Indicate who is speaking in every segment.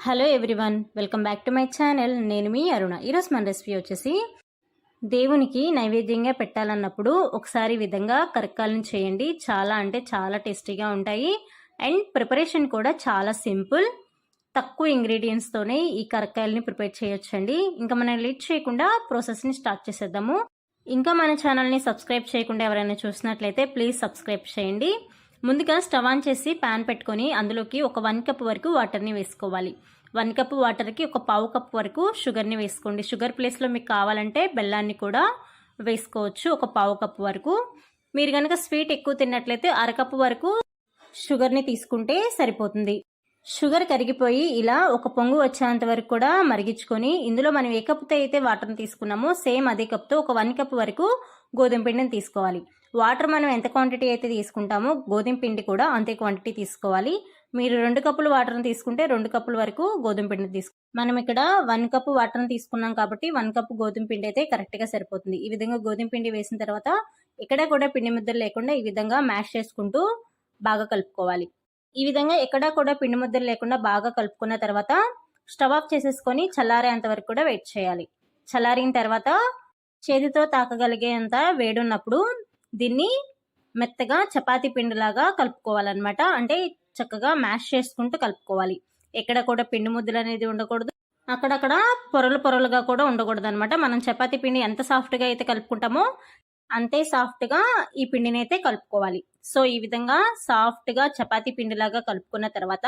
Speaker 1: Hello everyone, welcome back to my channel. నేను మీ అరుణ. ఈరోజు మన రెసిపీ వచ్చేసి దేవునికి నైవేద్యంగా పెట్టాలన్నప్పుడు ఒకసారి విధంగా కరక్కాలను చేయండి. చాలా అంటే చాలా టేస్టీగా ఉంటాయి అండ్ ప్రిపరేషన్ కూడా చాలా సింపుల్. తక్కువ ఇంగ్రీడియంట్స్తోనే ఈ కరక్కాయలని ప్రిపేర్ చేయొచ్చండి. ఇంకా మనం లేట్ చేయకుండా ప్రాసెస్ని స్టార్ట్ చేసేద్దాము. ఇంకా మన ఛానల్ని సబ్స్క్రైబ్ చేయకుండా ఎవరైనా చూసినట్లయితే ప్లీజ్ సబ్స్క్రైబ్ చేయండి. ముందుగా స్టవ్ ఆన్ చేసి ప్యాన్ పెట్టుకొని అందులోకి ఒక 1 కప్ వరకు వాటర్ని వేసుకోవాలి. 1 కప్ వాటర్కి ఒక పావు కప్ వరకు షుగర్ని వేసుకోండి. షుగర్ ప్లేస్లో మీకు కావాలంటే బెల్లాన్ని కూడా వేసుకోవచ్చు. ఒక పావు కప్ వరకు. మీరు కనుక స్వీట్ ఎక్కువ తిన్నట్లయితే అరకప్పు వరకు షుగర్ని తీసుకుంటే సరిపోతుంది. షుగర్ కరిగిపోయి ఇలా ఒక పొంగు వచ్చేంత వరకు కూడా మరిగించుకొని ఇందులో మనం ఏ కప్తో అయితే వాటర్ని తీసుకున్నామో సేమ్ అదే కప్తో ఒక 1 కప్ వరకు గోధుమ పిండిని తీసుకోవాలి. వాటర్ మనం ఎంత క్వాంటిటీ అయితే తీసుకుంటామో గోధుమ పిండి కూడా అంతే క్వాంటిటీ తీసుకోవాలి. మీరు 2 కప్పులు వాటర్ని తీసుకుంటే 2 కప్పుల వరకు గోధుమ పిండిని మనం ఇక్కడ 1 కప్పు వాటర్ని తీసుకున్నాం కాబట్టి 1 కప్పు గోధుమ పిండి అయితే కరెక్ట్గా సరిపోతుంది. ఈ విధంగా గోధుమ పిండి వేసిన తర్వాత ఎక్కడ కూడా పిండి ముద్దలు లేకుండా ఈ విధంగా మ్యాష్ చేసుకుంటూ బాగా కలుపుకోవాలి. ఈ విధంగా ఎక్కడా కూడా పిండి ముద్దలు లేకుండా బాగా కలుపుకున్న తర్వాత స్టవ్ ఆఫ్ చేసేసుకొని చల్లారేంత వరకు కూడా వెయిట్ చేయాలి. చల్లారిన తర్వాత చేతితో తాకగలిగేంత వేడున్నప్పుడు దీన్ని మెత్తగా చపాతీ పిండిలాగా కలుపుకోవాలన్నమాట. అంటే చక్కగా మ్యాష్ చేసుకుంటూ కలుపుకోవాలి. ఎక్కడ కూడా పిండి ముద్దలు అనేది ఉండకూడదు, అక్కడక్కడ పొరలు పొరలుగా కూడా ఉండకూడదు అనమాట. మనం చపాతీ పిండి ఎంత సాఫ్ట్గా అయితే కలుపుకుంటామో అంతే సాఫ్ట్గా ఈ పిండిని అయితే కలుపుకోవాలి. సో ఈ విధంగా సాఫ్ట్గా చపాతీ పిండిలాగా కలుపుకున్న తర్వాత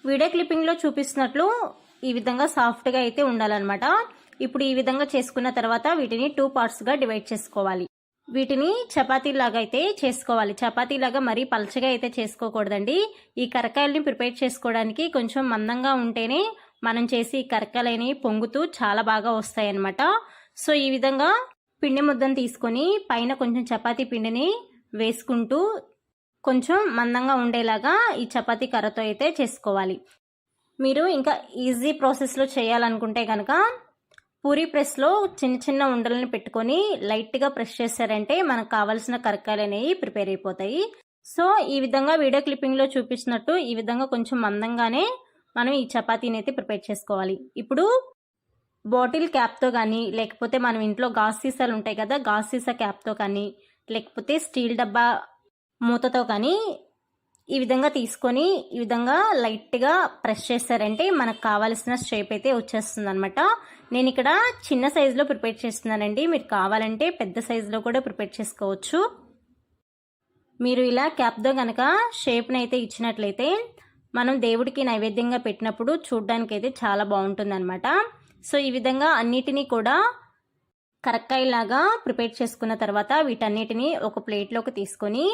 Speaker 1: వీడియో క్లిప్పింగ్లో చూపిస్తున్నట్లు ఈ విధంగా సాఫ్ట్గా అయితే ఉండాలన్నమాట. ఇప్పుడు ఈ విధంగా చేసుకున్న తర్వాత వీటిని 2 పార్ట్స్గా డివైడ్ చేసుకోవాలి. వీటిని చపాతీలాగా అయితే చేసుకోవాలి. చపాతీలాగా మరీ పలచగా అయితే చేసుకోకూడదండి. ఈ కరకాయలని ప్రిపేర్ చేసుకోవడానికి కొంచెం మందంగా ఉంటేనే మనం చేసి ఈ కరకాయలని పొంగుతూ చాలా బాగా వస్తాయి అన్నమాట. సో ఈ విధంగా పిండి ముద్దను తీసుకొని పైన కొంచెం చపాతీ పిండిని వేసుకుంటూ కొంచెం మందంగా ఉండేలాగా ఈ చపాతీ కర్రతో అయితే చేసుకోవాలి. మీరు ఇంకా ఈజీ ప్రాసెస్లో చేయాలనుకుంటే కనుక పూరీ ప్రెస్లో చిన్న చిన్న ఉండలని పెట్టుకొని లైట్గా ప్రెస్ చేశారంటే మనకు కావాల్సిన కరకాయలు అనేవి ప్రిపేర్ అయిపోతాయి. సో ఈ విధంగా వీడియో క్లిప్పింగ్లో చూపించినట్టు ఈ విధంగా కొంచెం మందంగానే మనం ఈ చపాతీని అయితే ప్రిపేర్ చేసుకోవాలి. ఇప్పుడు బాటిల్ క్యాప్తో కానీ లేకపోతే మనం ఇంట్లో గాజు సీసాలు ఉంటాయి కదా, గాజు సీసా క్యాప్తో కానీ లేకపోతే స్టీల్ డబ్బా మూతతో కానీ ఈ విధంగా తీసుకొని ఈ విధంగా లైట్గా ప్రెస్ చేస్తారంటే మనకు కావాల్సిన షేప్ అయితే వచ్చేస్తుంది అనమాట. నేను ఇక్కడ చిన్న సైజులో ప్రిపేర్ చేస్తున్నానండి. మీరు కావాలంటే పెద్ద సైజులో కూడా ప్రిపేర్ చేసుకోవచ్చు. మీరు ఇలా క్యాప్తో కనుక షేప్ని అయితే ఇచ్చినట్లయితే మనం దేవుడికి నైవేద్యంగా పెట్టినప్పుడు చూడ్డానికైతే చాలా బాగుంటుంది అనమాట. సో ఈ విధంగా అన్నిటినీ కూడా కరక్కాయలాగా ప్రిపేర్ చేసుకున్న తర్వాత వీటన్నిటిని ఒక ప్లేట్లోకి తీసుకొని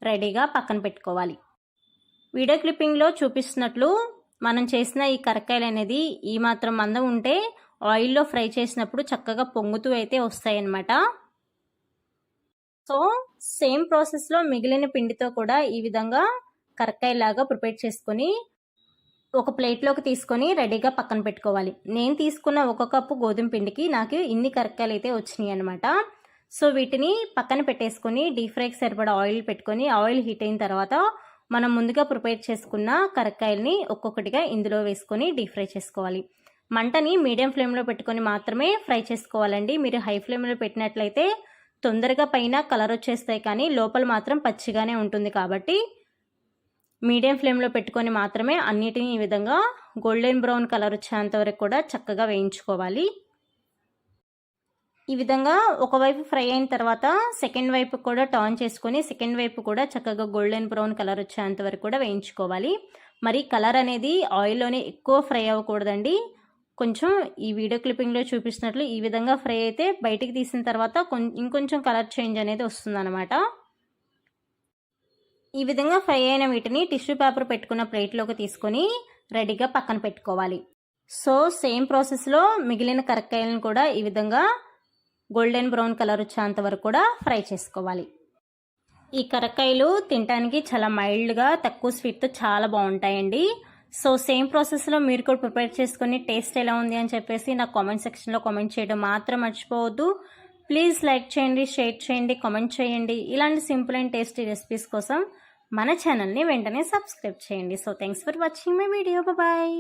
Speaker 1: రెడీగా పక్కన పెట్టుకోవాలి. వీడియో క్లిప్పింగ్లో చూపిస్తున్నట్లు మనం చేసిన ఈ కరక్కాయలు అనేది ఈ మాత్రం మందం ఉంటే ఆయిల్లో ఫ్రై చేసినప్పుడు చక్కగా పొంగుతూ అయితే వస్తాయన్నమాట. సో సేమ్ ప్రాసెస్లో మిగిలిన పిండితో కూడా ఈ విధంగా కరక్కాయలాగా ప్రిపేర్ చేసుకొని ఒక ప్లేట్లోకి తీసుకొని రెడీగా పక్కన పెట్టుకోవాలి. నేను తీసుకున్న 1 కప్పు గోధుమ పిండికి నాకు ఇన్ని కరక్కాయలు అయితే వచ్చినాయి అనమాట. సో వీటిని పక్కన పెట్టేసుకొని డీప్ ఫ్రైకి సరిపడా ఆయిల్ పెట్టుకొని ఆయిల్ హీట్ అయిన తర్వాత మనం ముందుగా ప్రిపేర్ చేసుకున్న కరక్కాయల్ని ఒక్కొక్కటిగా ఇందులో వేసుకొని డీప్ ఫ్రై చేసుకోవాలి. మంటని మీడియం ఫ్లేమ్లో పెట్టుకొని మాత్రమే ఫ్రై చేసుకోవాలండి. మీరు హై ఫ్లేమ్లో పెట్టినట్లయితే తొందరగా పైన కలర్ వచ్చేస్తాయి కానీ లోపల మాత్రం పచ్చిగానే ఉంటుంది. కాబట్టి మీడియం ఫ్లేమ్లో పెట్టుకొని మాత్రమే అన్నిటిని ఈ విధంగా గోల్డెన్ బ్రౌన్ కలర్ వచ్చేంత వరకు కూడా చక్కగా వేయించుకోవాలి. ఈ విధంగా ఒకవైపు ఫ్రై అయిన తర్వాత సెకండ్ వైపు కూడా టర్న్ చేసుకొని సెకండ్ వైపు కూడా చక్కగా గోల్డెన్ బ్రౌన్ కలర్ వచ్చేంత వరకు కూడా వేయించుకోవాలి. మరి కలర్ అనేది ఆయిల్లోనే ఎక్కువ ఫ్రై అవ్వకూడదండి. కొంచెం ఈ వీడియో క్లిప్పింగ్లో చూపిస్తున్నట్లు ఈ విధంగా ఫ్రై అయితే బయటికి తీసిన తర్వాత ఇంకొంచెం కలర్ చేంజ్ అనేది వస్తుందన్నమాట. ఈ విధంగా ఫ్రై అయిన వీటిని టిష్యూ పేపర్ పెట్టుకున్న ప్లేట్లోకి తీసుకొని రెడీగా పక్కన పెట్టుకోవాలి. సో సేమ్ ప్రాసెస్లో మిగిలిన కరక్కాయలను కూడా ఈ విధంగా గోల్డెన్ బ్రౌన్ కలర్ వచ్చేంత వరకు కూడా ఫ్రై చేసుకోవాలి. ఈ కరక్కాయలు తినడానికి చాలా మైల్డ్గా తక్కువ స్వీట్తో చాలా బాగుంటాయండి. సో సేమ్ ప్రాసెస్లో మీరు కూడా ప్రిపేర్ చేసుకొని టేస్ట్ ఎలా ఉంది అని చెప్పేసి నాకు కామెంట్ సెక్షన్లో కామెంట్ చేయడం మాత్రం మర్చిపోవద్దు. ప్లీజ్ లైక్ చేయండి, షేర్ చేయండి, కామెంట్ చేయండి. ఇలాంటి సింపుల్ అండ్ టేస్టీ రెసిపీస్ కోసం మన ఛానల్ని వెంటనే సబ్స్క్రైబ్ చేయండి. So thanks for watching my video. Bye.